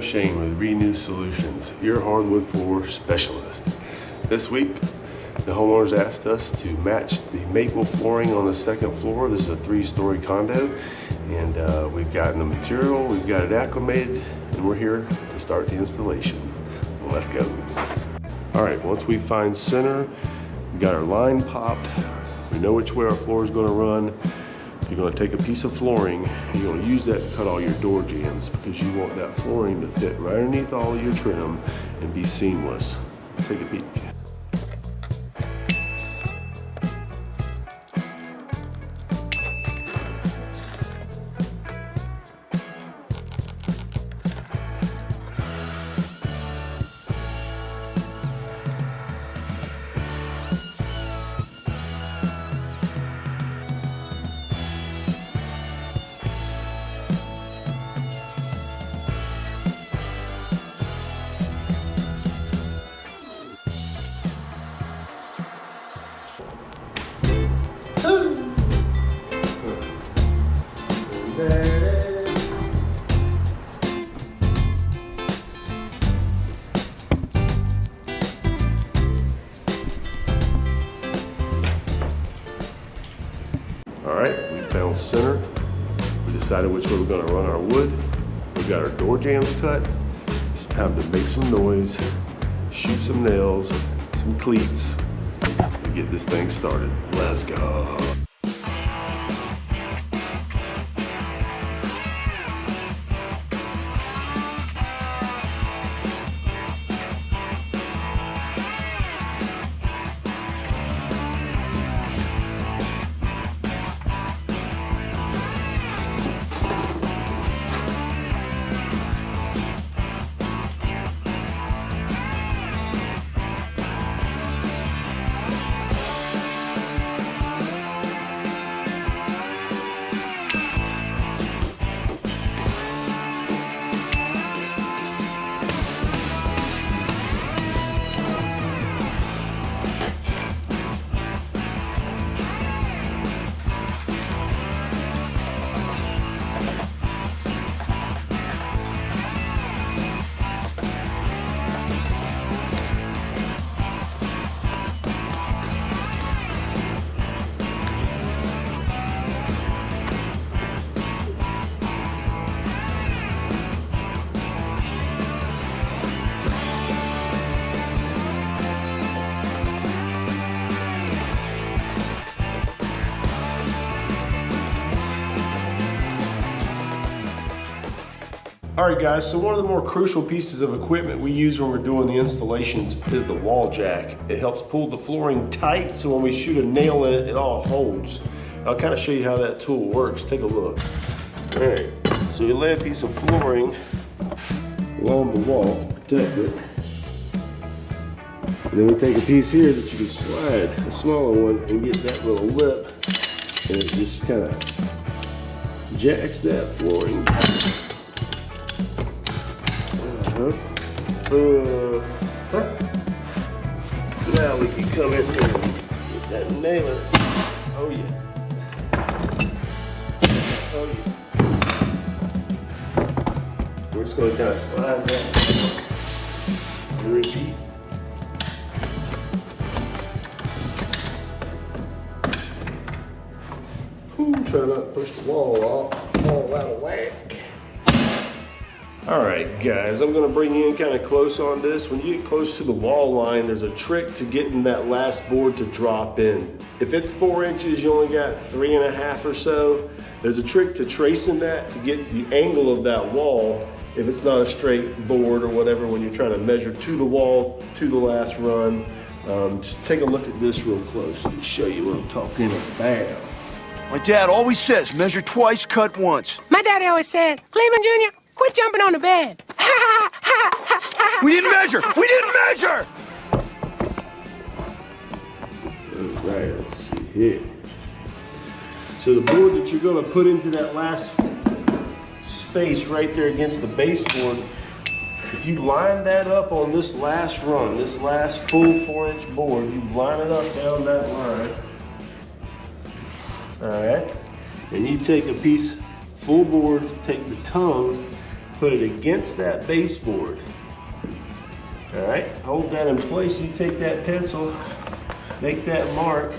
Shane with Renew Solutions, your hardwood floor specialist. This week, the homeowners asked us to match the maple flooring on the second floor. This is a 3-story condo, and we've gotten the material, we've got it acclimated, and we're here to start the installation. Let's go. All right, once we find center, we got our line popped, we know which way our floor is going to run. You're going to take a piece of flooring, you're going to use that to cut all your door jambs because you want that flooring to fit right underneath all of your trim and be seamless. Take a peek. Alright, we found center. We decided which way we're going to run our wood. We got our door jambs cut. It's time to make some noise, shoot some nails, some cleats, and get this thing started. Let's go. Alright guys, so one of the more crucial pieces of equipment we use when we're doing the installations is the wall jack. It helps pull the flooring tight so when we shoot a nail in it, it all holds. I'll kind of show you how that tool works. Take a look. Alright, so you lay a piece of flooring along the wall, protect it. And then we take a piece here that you can slide, a smaller one, and get that little lip, and it just kind of jacks that flooring. Now we can come in here and get that nailer. Oh yeah. Oh yeah. We're just going to kind of slide that and repeat. Try not to push the wall off, all out of whack. Alright guys, I'm going to bring you in kind of close on this. When you get close to the wall line, there's a trick to getting that last board to drop in. If it's 4 inches, you only got 3.5 or so. There's a trick to tracing that to get the angle of that wall if it's not a straight board or whatever when you're trying to measure to the wall, to the last run. Just take a look at this real close and show you what I'm talking about. My dad always says, measure twice, cut once. My daddy always said, Cleveland Jr., quit jumping on the bed. We didn't measure! We didn't measure! All right, let's see here. So the board that you're going to put into that last space right there against the baseboard, if you line that up on this last run, this last full 4-inch board, you line it up down that line. All right, and you take a piece, full board, take the tongue, put it against that baseboard. All right, hold that in place. You take that pencil, make that mark,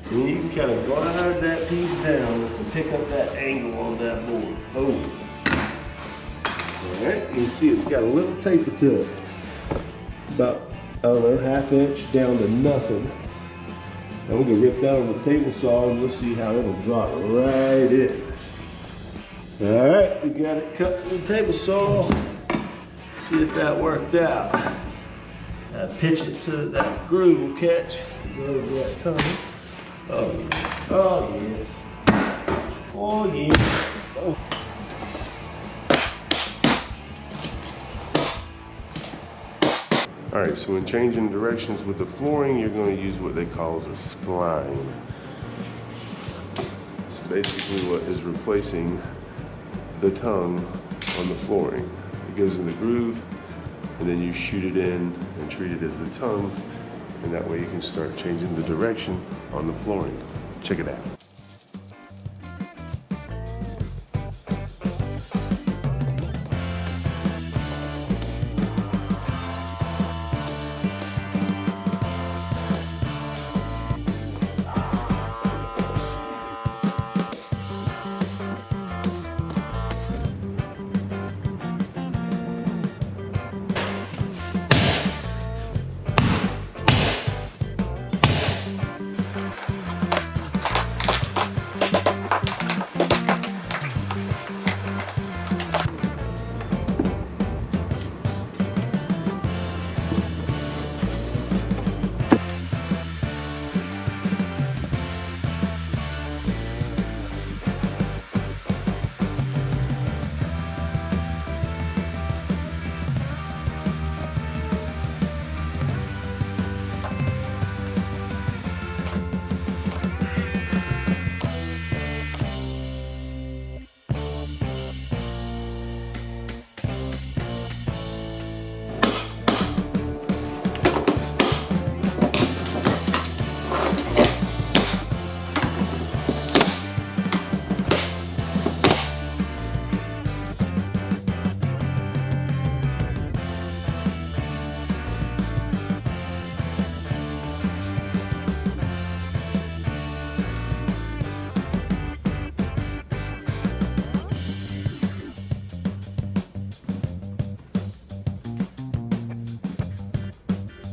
and you can kind of glide that piece down and pick up that angle on that board. Oh. All right, you can see it's got a little taper to it. About, I don't know, ½ inch down to nothing. Now we're gonna rip that on the table saw and we'll see how it'll drop right in. All right, we got it cut with the table saw. See if that worked out. Pitch it so that that groove will catch. Go over that tongue. Oh yeah. Oh yes. Oh yeah. Oh. All right, so when changing directions with the flooring, you're going to use what they call as a spline. It's basically what is replacing the tongue on the flooring. It goes in the groove, and then you shoot it in and treat it as the tongue, and that way you can start changing the direction on the flooring. Check it out.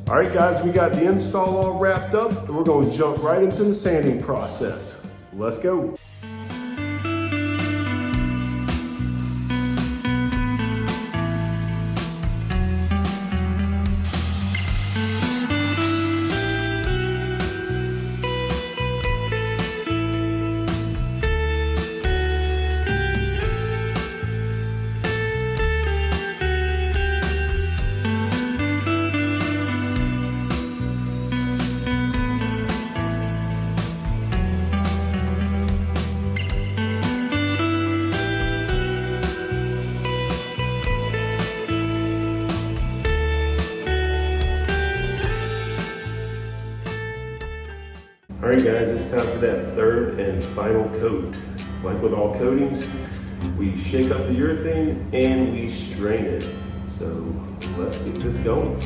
All right, guys, we got the install all wrapped up, and we're going to jump right into the sanding process. Let's go. All right, guys, it's time for that third and final coat. Like with all coatings, we shake up the urethane and we strain it. So let's get this going.